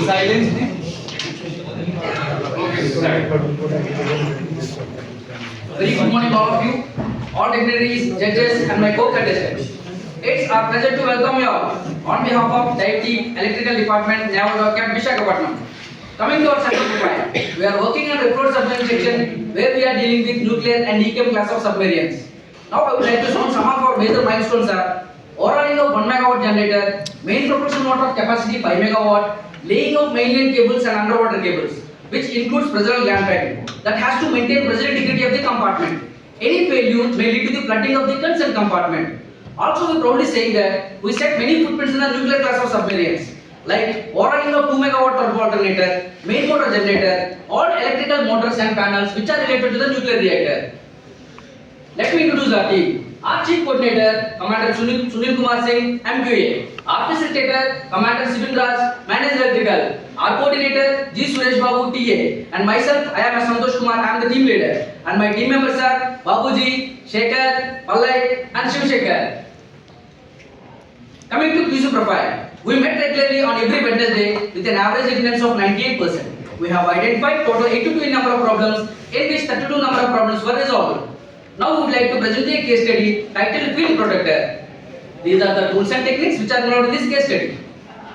Silence. Very good morning, all of you, all dignitaries, judges, and my co-contestants. It's our pleasure to welcome you all on behalf of DIT Electrical Department, Naval Dockyard, Visakhapatnam. Coming to our section profile, we are working on report submarine section where we are dealing with nuclear and dechem class of submarines. Now I would like to show some of our major milestones are overhauling of 1 megawatt generator, main propulsion motor capacity 5 megawatt, laying of mainline cables and underwater cables, which includes pressure and land tracking, that has to maintain pressure integrity of the compartment. Any failure may lead to the flooding of the concerned compartment. Also, we proudly saying that we set many footprints in the nuclear class of submarines, like overhauling of 2 megawatt turbo alternator, main motor generator, all electrical motors and panels which are related to the nuclear reactor. Let me introduce our team. Our Chief Coordinator, Commander Sunil Kumar Singh, MQA. Our Facilitator, Commander Sibin Raj, Manager Electrical. Our Coordinator, G. Suresh Babu, TA. And myself, I am Santosh Kumar, I am the team leader. And my team members are Babuji, Shekhar, Pallai, and Shiv Shekhar. Coming to QC profile, we met regularly on every Wednesday with an average attendance of 98%. We have identified total 82 number of problems, in which 32 number of problems were resolved. Now we would like to present a case study titled Field Protector. These are the tools and techniques which are involved in this case study.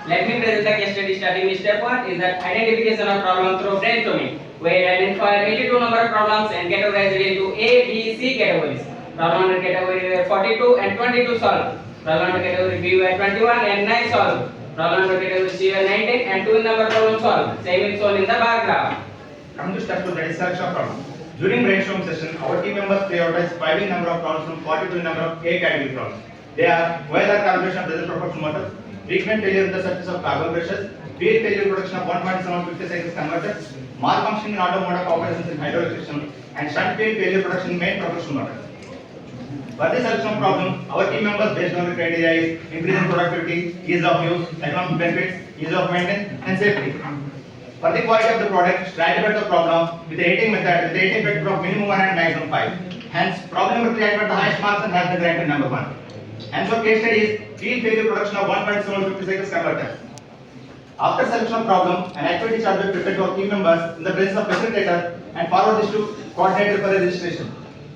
Let me present the case study starting with step 1 is that identification of problem through brainstorming. We identify 82 number of problems and categorized it into A, B, C categories. Problem under category were 42 and 22 solved. Problem under category B were 21 and 9 solved. Problem under category C were 19 and 2 number problem solved. Same is shown in the bar graph. Come to step 2, that is selection of problem. During brainstorm session, our team members prioritize 5 number of problems from 42 number of A category problems. They are weather calculation of pressure propulsion motor, frequent failure in the surface of carbon brushes, field failure production of 1.750 cycles converters, malfunctioning in auto mode of operations in hydraulic system, and shunt field failure production in main propulsion motor. For this selection problem, our team members based on the criteria is increase in productivity, ease of use, economic benefits, ease of maintenance, and safety. For the quality of the product, stratified the problem with the 18 method with the 18 factor of minimum 1 and maximum 5. Hence, problem number 3 identified the highest marks and has been granted number 1. And so case study is field failure production of 1.750 cycles converter. After selection of problem, an activity chart will be prepared to our team members in the presence of facilitator and forward this to coordinator for registration.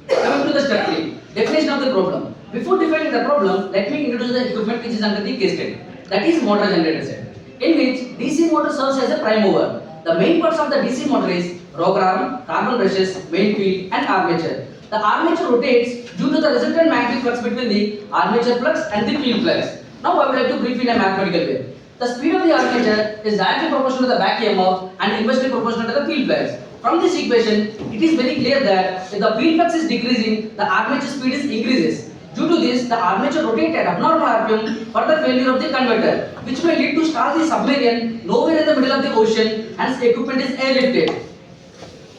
Coming to the step 3, definition of the problem. Before defining the problem, let me introduce the equipment which is under the case study. That is motor generator set, in which DC motor serves as a prime mover. The main parts of the DC motor is rocker arm, carbon brushes, main field, and armature. The armature rotates due to the resultant magnetic flux between the armature flux and the field flux. Now I would like to brief in a mathematical way. The speed of the armature is directly proportional to the back EMF and inversely proportional to the field flux. From this equation, it is very clear that if the field flux is decreasing, the armature speed is increases. Due to this, the armature rotates at abnormal RPM for the failure of the converter, which may lead to stall the submarine nowhere in the middle of the ocean, hence the equipment is airlifted.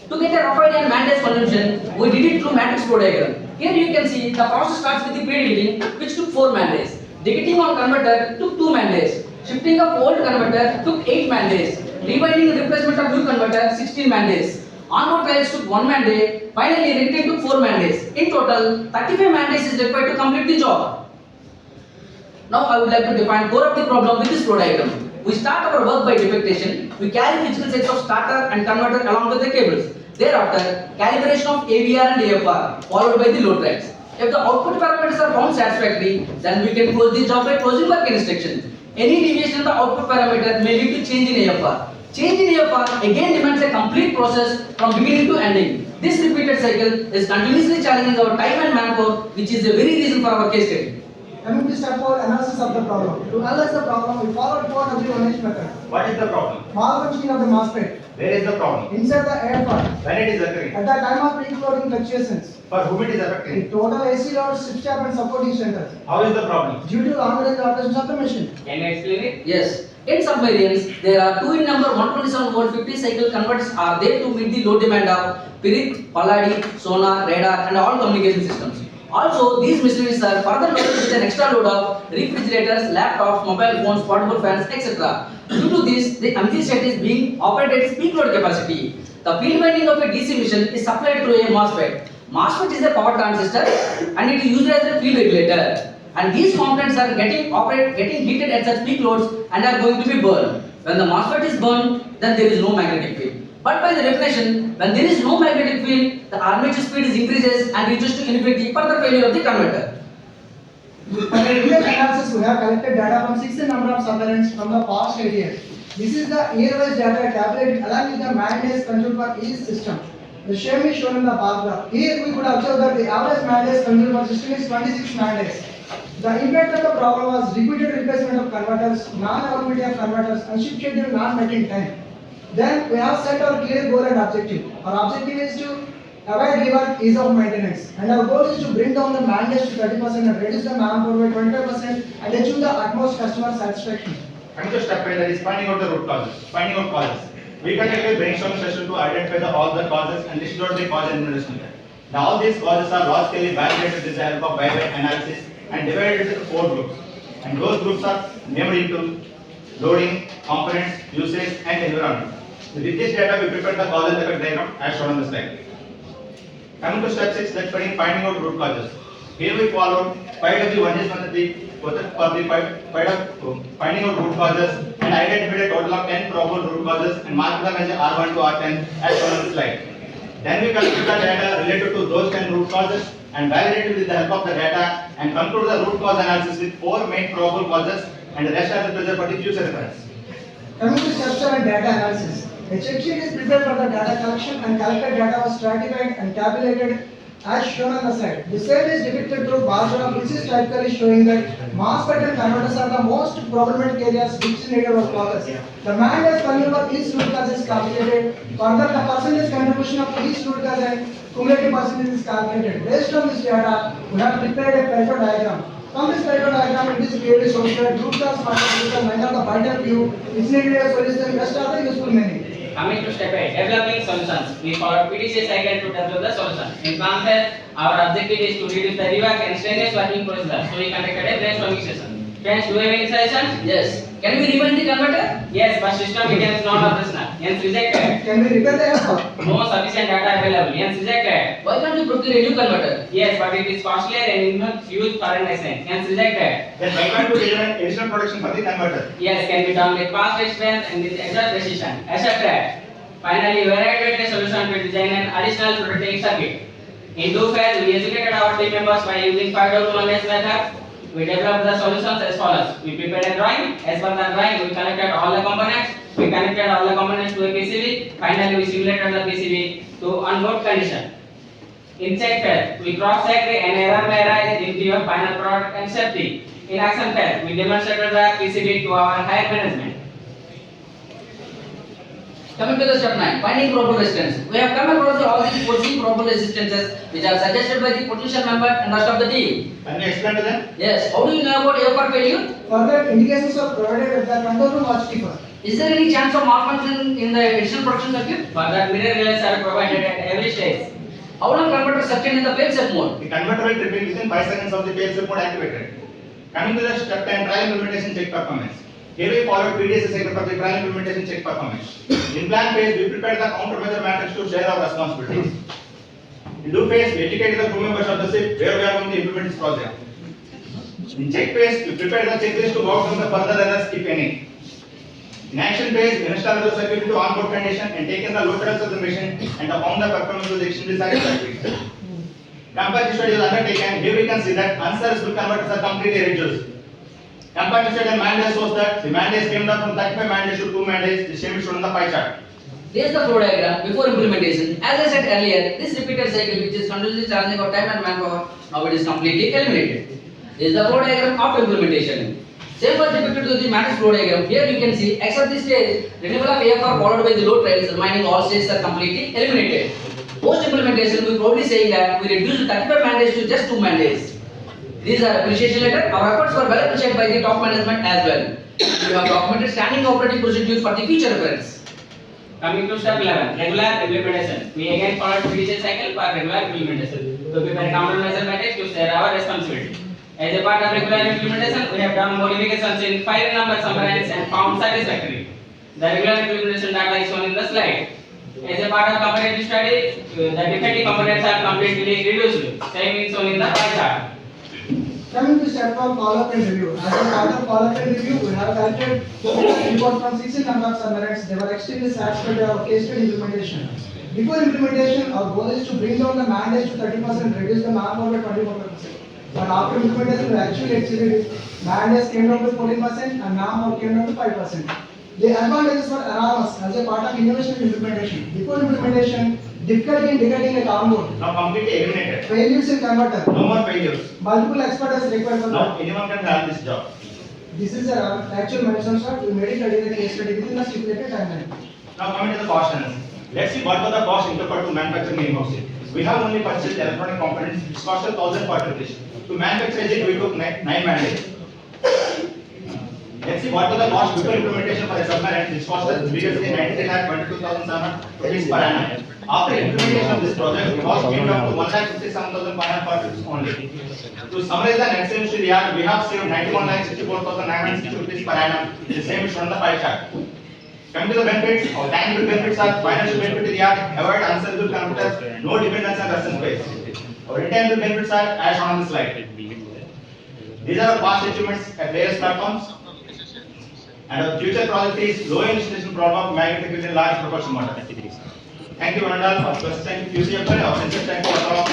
To get a rough idea on man-days consumption, we did it through matrix flow diagram. Here you can see the process starts with the preheating, which took 4 man-days. Degating on converter took 2 man-days. Shifting of old converter took 8 man-days. Rewinding and replacement of new converter 16 man-days. On-board trials took 1 man-day. Finally, retake took 4 man-days. In total, 35 man-days is required to complete the job. Now I would like to define core of the problem with this flow diagram. We start our work by defectation. We carry physical sets of starter and converter along with the cables. Thereafter, calibration of AVR and AFR followed by the load tracks. If the output parameters are found satisfactory, then we can close the job by closing work instructions. Any deviation in the output parameter may lead to change in AFR. Change in AFR again demands a complete process from beginning to ending. This repeated cycle is continuously challenging our time and manpower, which is the very reason for our case study. Coming to step 4, analysis of the problem. To analyze the problem, we followed 4W1H method. What is the problem? Malfunctioning of the MOSFET. Where is the problem? Inside the AFR. When it is occurring? At the time of peak loading fluctuations. For whom it is affecting? In total AC loads, ship shaft and supporting centers. How is the problem? Due to long range operations of the machine. Can you explain it? Yes. In submarines, there are 2 in number 127 volt 50 cycle converters are there to meet the load demand of Pirit, Palladi, sonar, radar, and all communication systems. Also, these machineries are further loaded with an extra load of refrigerators, laptops, mobile phones, portable fans, etc. Due to this, the MG set is being operated at peak load capacity. The field winding of a DC machine is supplied through a MOSFET. MOSFET is a power transistor and it is used as a field regulator. and these components are getting heated at such peak loads and are going to be burned. When the MOSFET is burned, then there is no magnetic field. But by the definition, when there is no magnetic field, the armature speed is increases and reaches to infinity, further failure of the converter. For the regular analysis, we have collected data from 6 number of submarines from the past 8 years. This is the year-wise data tabulated along with the man-days consumed for each system. The same is shown in the bar graph. Here we could observe that the average man-days consumed for system is 26 man-days. The impact of the problem was repeated replacement of converters, non-availability of converters, and shift schedule not met in time. Then we have set our clear goal and objective. Our objective is to avoid rework, ease of maintenance, and our goal is to bring down the man-days to 30% and reduce the manpower by 25% and achieve the utmost customer satisfaction. Coming to step 5, that is finding out the root causes. Finding out causes. We conducted a brainstorming session to identify all the causes and list out the cause and implementation. Now all these causes are logically validated with the help of by-by analysis and divided into 4 groups. And those groups are named into loading, components, usage, and environment. With this data, we prepared the cause and effect diagram as shown on the slide. Coming to step 6, that's finding out root causes. Here we followed 5W1 method for the finding out root causes and identified a total of 10 probable root causes and marked them as R1 to R10 as shown on the slide. Then we collected the data related to those 10 root causes and validated with the help of the data and concluded the root cause analysis with 4 main probable causes and the rest are represented for the future reference. Coming to step 7, data analysis. A check sheet is prepared for the data collection and collected data was stratified and tabulated as shown on the slide. The same is depicted through bar graph, which is typically showing that MOSFET and converters are the most problematic areas which need our focus. The man-days consumed for each root cause is calculated. Further, the percentage contribution of each root cause and cumulative percentage is calculated. Based on this data, we have prepared a Pareto diagram. From this Pareto diagram, it is clearly shows that root cause matters are neither the point of view, which needed a solution, rest are the useful meaning. Coming to step 8, developing solutions. We follow PDCA cycle to develop the solution. In plan phase, our objective is to reduce the rework and strenuous working procedure. So we conducted a brainstorming session. Friends, do you have any suggestions? Yes. Can we rewind the converter? Yes, but system begins non-operational. Hence rejected. Can we repair the error? No sufficient data available. Hence rejected. Why can't you procure a new converter? Yes, but it is costlier and involves huge current expense. Hence rejected. Then why can't we design additional protection for the converter? Yes, can be done with fast strength and with extra precision. Accepted. Finally, we evaluated a solution to design an additional protective circuit. In 2 phases, we educated our team members by using 5W1 method. We developed the solutions as follows. We prepared a drawing. As per the drawing, we collected all the components. We connected all the components to a PCB. Finally, we simulated the PCB to on-board condition. In check phase, we cross-checked an error may arise in view of final product and safety. In action phase, we demonstrated the PCB to our higher management. Coming to the step 9, finding probable resistance. We have come across all these foreseen probable resistances which are suggested by the potential member and rest of the team. Can you explain to them? Yes. How do you know about AFR failure? Further, indications are provided at the control room or stiffer. Is there any chance of malfunction in the additional production circuit? For that, mirror relays are provided at every stage. How long converter sustained in the fail set mode? The converter will trip in within 5 seconds of the fail-safe mode activated. Coming to the step 10, trial implementation check performance. Here we followed PDCA cycle for the trial implementation check performance. In plan phase, we prepared the countermeasure matrix to share our responsibilities. In do phase, we educated the crew members of the ship where we are going to implement this project. In check phase, we prepared the checklist to overcome the further errors if any. In action phase, we installed the circuit into on-board condition and taken the load test of the machine and found the performance was extremely satisfactory. Comparative study was undertaken. Here we can see that unserviceable converters are completely reduced. Comparative study and man-days shows that the man-days came down from 35 man-days to 2 man-days. The same is shown on the pie chart. There is the flow diagram before implementation. As I said earlier, this repeated cycle which is continuously charging of time and manpower, now it is completely eliminated. There is the flow diagram after implementation. Same was depicted to the matrix flow diagram. Here you can see, except this stage, removal of AFR followed by the load trails, remaining all stages are completely eliminated. Post implementation, we probably saying that we reduced 35 man-days to just 2 man-days. These are appreciation letter. Our efforts were well appreciated by the top management as well. We have documented standing operating procedures for the future reference. Coming to step 11, regular implementation. We again followed PDCA cycle for regular implementation. To prepare countermeasure matrix to share our responsibility. As a part of regular implementation, we have done modifications in 5 number submarines and found satisfactory. The regular implementation data is shown in the slide. As a part of comparative study, the defective components are completely reduced. Same is shown in the pie chart. Coming to step 1, follow-up and review. As a part of follow-up and review, we have collected reports from 16 number of submarines. They were extremely satisfied with our case study implementation. Before implementation, our goal is to bring down the mandate to 30%, reduce the manpower by 24%. But after implementation, we actually exceeded it. Mandates came down to 14% and manpower came down to 5%. The advantages were enormous as a part of innovation and implementation. Before implementation, difficulty in detecting a download, Now completely eliminated. failures in converter, No more failures. multiple experts required for Now that. anyone can have this job. This is our actual milestone, sir. We made it ready in the case study within the stipulated timeline. Now coming to the cost analysis. Let's see what was the cost incurred to manufacture in-house. We have only purchased electronic components which cost 1,000 per British. To manufacture it, we took 9 man days. Let's see what was the cost before implementation for a submarine which cost us previously 93,22,700 rupees per annum. After implementation of this project, the cost came down to 1,57,500 rupees only. To summarize the net savings to the yard, we have saved 91,64,960 rupees per annum. The same is shown on the pie chart. Coming to the benefits, our tangible benefits are financial benefit to the yard, avoid unserviceable computers, no dependence on person space. Our intangible benefits are as shown on the slide. These are our past achievements at various platforms. And our future project is low installation problem of magnetic within large propulsion motor. Thank you, Vandal. Our first time QCF and our second time for all of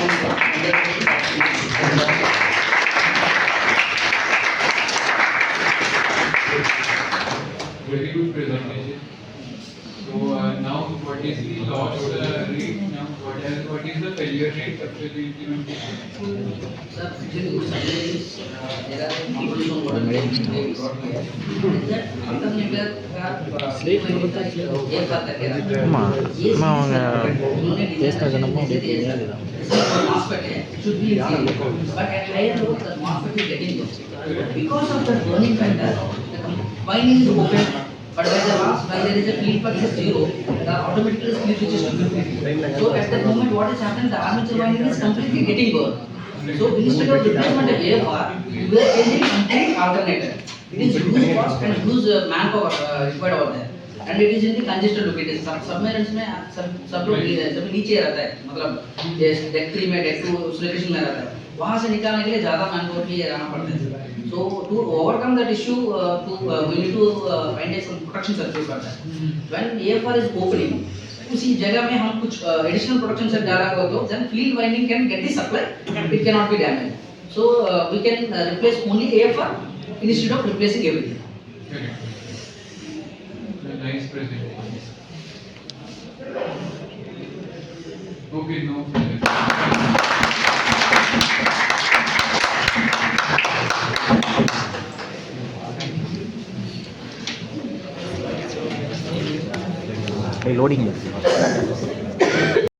Very good presentation. So now what is the loss rate? Now what is the failure rate after the implementation? Sir, actually, good submarines, there are components of water they brought here. And that alternator का ये बात करके ये MOSFET should be in series, but at higher load the MOSFET is getting low. Because of the burning factor, the winding is open. But when there is a field plug is zero, the automatically split switches to 50. So at that moment, what is happening? The armature winding is completely getting burned. So instead of replacement of AFR, we are changing complete alternator. It is huge cost and huge manpower required over there. And it is in the congested locations. Submarines में सब लोग नीचे रहता है, मतलब deck 3 में deck 2 उस location में रहता है. वहाँ से निकालने के लिए ज़्यादा manpower भी रहना पड़ता है. So to overcome that issue, we need to find some protection circuit for that. When AFR is opening, उसी जगह में हम कुछ additional protection circuit डाला हो तो then field winding can get the supply, it cannot be damaged. So we can replace only AFR instead of replacing everything. Correct. Nice presentation. Okay, no problem. loading